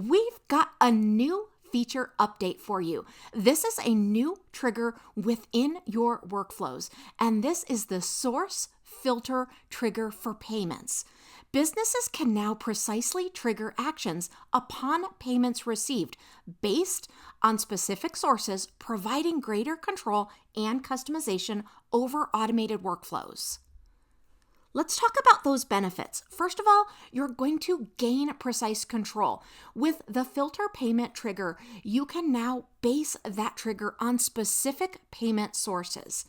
We've got a new feature update for you. This is a new trigger within your workflows, and this is the source filter trigger for payments. Businesses can now precisely trigger actions upon payments received based on specific sources, providing greater control and customization over automated workflows. Let's talk about those benefits. First of all, you're going to gain precise control. With the filter payment trigger, you can now base that trigger on specific payment sources.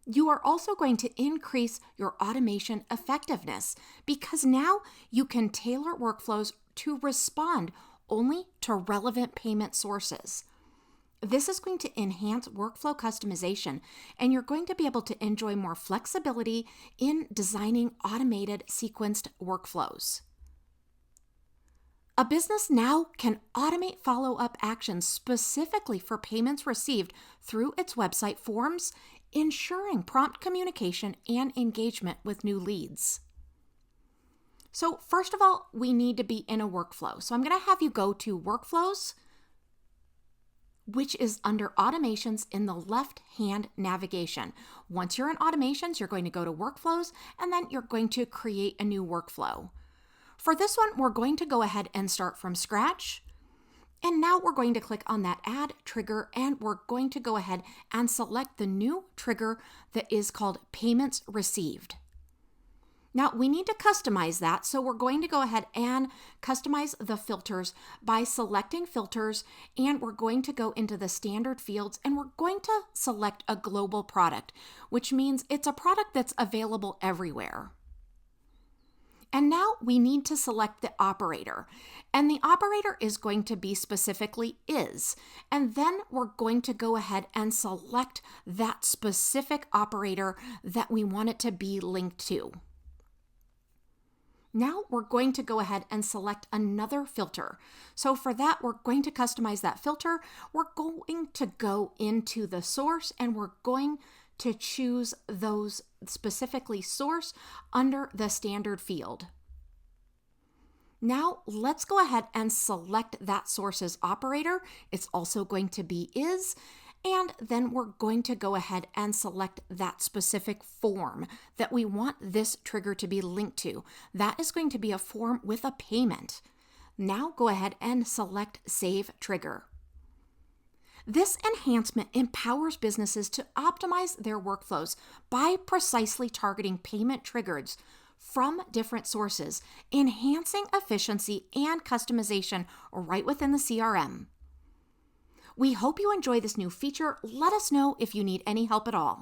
You are also going to increase your automation effectiveness because now you can tailor workflows to respond only to relevant payment sources. This is going to enhance workflow customization, and you're going to be able to enjoy more flexibility in designing automated sequenced workflows. A business now can automate follow-up actions specifically for payments received through its website forms, ensuring prompt communication and engagement with new leads. So first of all, we need to be in a workflow. So I'm going to have you go to Workflows, which is under Automations in the left-hand navigation. Once you're in Automations, you're going to go to Workflows, and then you're going to create a new workflow. For this one, we're going to go ahead and start from scratch. And now we're going to click on that Add Trigger, and we're going to go ahead and select the new trigger that is called Payments Received. Now, we need to customize that, so we're going to go ahead and customize the filters by selecting filters, and we're going to go into the standard fields, and we're going to select a global product, which means it's a product that's available everywhere. And now we need to select the operator, and the operator is going to be specifically is, and then we're going to go ahead and select that specific operator that we want it to be linked to. Now we're going to go ahead and select another filter. So for that, we're going to customize that filter. We're going to go into the source, and we're going to choose those specifically source under the standard field. Now let's go ahead and select that source's operator. It's also going to be is. And then we're going to go ahead and select that specific form that we want this trigger to be linked to. That is going to be a form with a payment. Now go ahead and select Save Trigger. This enhancement empowers businesses to optimize their workflows by precisely targeting payment triggers from different sources, enhancing efficiency and customization right within the CRM. We hope you enjoy this new feature. Let us know if you need any help at all.